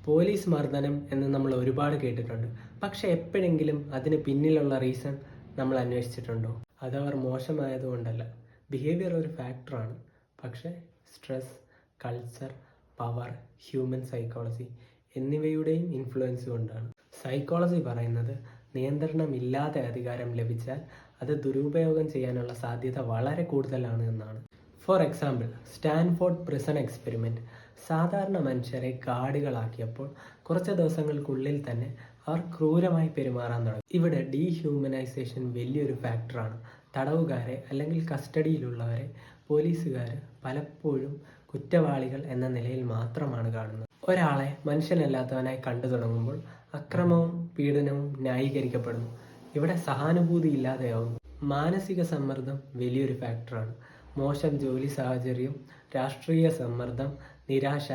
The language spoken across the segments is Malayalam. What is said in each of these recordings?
പോലീസ് മർദ്ദനം എന്ന് നമ്മൾ ഒരുപാട് കേട്ടിട്ടുണ്ട്. പക്ഷെ എപ്പോഴെങ്കിലും അതിന് പിന്നിലുള്ള റീസൺ നമ്മൾ അന്വേഷിച്ചിട്ടുണ്ടോ? അതവർ മോശമായതുകൊണ്ടല്ല. ബിഹേവിയർ ഒരു ഫാക്ടറാണ്. പക്ഷേ stress, culture, power, human psychology എന്നിവയുടെയും ഇൻഫ്ലുവൻസ് കൊണ്ടാണ്. സൈക്കോളജി പറയുന്നത് നിയന്ത്രണമില്ലാതെ അധികാരം ലഭിച്ചാൽ അത് ദുരുപയോഗം ചെയ്യാനുള്ള സാധ്യത വളരെ കൂടുതലാണ് എന്നാണ്. For example, Stanford prison experiment. സാധാരണ മനുഷ്യരെ ഗാർഡുകളാക്കിയപ്പോൾ കുറച്ച് ദിവസങ്ങൾക്കുള്ളിൽ തന്നെ അവർ ക്രൂരമായി പെരുമാറാൻ തുടങ്ങി. ഇവിടെ ഡീഹ്യൂമനൈസേഷൻ വലിയൊരു ഫാക്ടറാണ്. തടവുകാരെ അല്ലെങ്കിൽ കസ്റ്റഡിയിലുള്ളവരെ പോലീസുകാർ പലപ്പോഴും കുറ്റവാളികൾ എന്ന നിലയിൽ മാത്രമാണ് കാണുന്നത്. ഒരാളെ മനുഷ്യനല്ലാത്തവനായി കണ്ടു തുടങ്ങുമ്പോൾ അക്രമവും പീഡനവും ന്യായീകരിക്കപ്പെടുന്നു. ഇവിടെ സഹാനുഭൂതി ഇല്ലാതെയാവുന്നു. മാനസിക സമ്മർദ്ദം വലിയൊരു ഫാക്ടറാണ്. മോശം ജോലി സാഹചര്യം, രാഷ്ട്രീയ സമ്മർദ്ദം, നിരാശ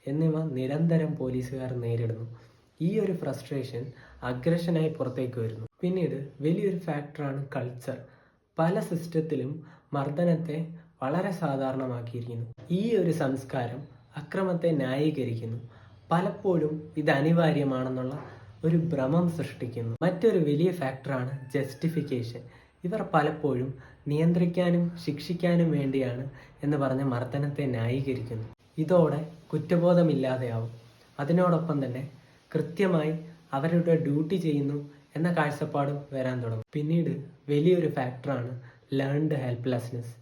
എന്നിവ നിരന്തരം പോലീസുകാർ നേരിടുന്നു. ഈ ഒരു ഫ്രസ്ട്രേഷൻ അഗ്രഷനായി പുറത്തേക്ക് വരുന്നു. പിന്നീട് വലിയൊരു ഫാക്ടറാണ് കൾച്ചർ. പല സിസ്റ്റത്തിലും മർദ്ദനത്തെ വളരെ സാധാരണമാക്കിയിരിക്കുന്നു. ഈ ഒരു സംസ്കാരം അക്രമത്തെ ന്യായീകരിക്കുന്നു. പലപ്പോഴും ഇത് അനിവാര്യമാണെന്നുള്ള ഒരു ഭ്രമം സൃഷ്ടിക്കുന്നു. മറ്റൊരു വലിയ ഫാക്ടറാണ് ജസ്റ്റിഫിക്കേഷൻ. ഇവർ പലപ്പോഴും നിയന്ത്രിക്കാനും ശിക്ഷിക്കാനും വേണ്ടിയാണ് എന്ന് പറഞ്ഞ് മർദ്ദനത്തെ ന്യായീകരിക്കുന്നു. ഇതോടെ കുറ്റബോധമില്ലാതെയാവും. അതിനോടൊപ്പം തന്നെ കൃത്യമായി അവരുടെ ഡ്യൂട്ടി ചെയ്യുന്നു എന്ന കാഴ്ചപ്പാടും വരാൻ തുടങ്ങും. പിന്നീട് വലിയൊരു ഫാക്ടറാണ് ലേൺഡ് ഹെൽപ്ലെസ്നെസ്.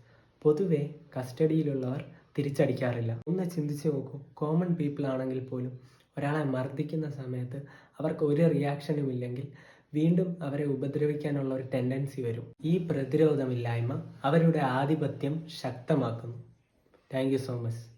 പൊതുവെ കസ്റ്റഡിയിലുള്ളവർ തിരിച്ചടിക്കാറില്ല. ഒന്ന് ചിന്തിച്ച് നോക്കൂ, കോമൺ പീപ്പിൾ ആണെങ്കിൽ പോലും ഒരാളെ മർദ്ദിക്കുന്ന സമയത്ത് അവർക്ക് ഒരു റിയാക്ഷനും ഇല്ലെങ്കിൽ വീണ്ടും അവരെ ഉപദ്രവിക്കാനുള്ള ഒരു ടെൻഡൻസി വരും. ഈ പ്രതിരോധമില്ലായ്മ അവരുടെ ആധിപത്യം ശക്തമാക്കുന്നു. Thank you so much.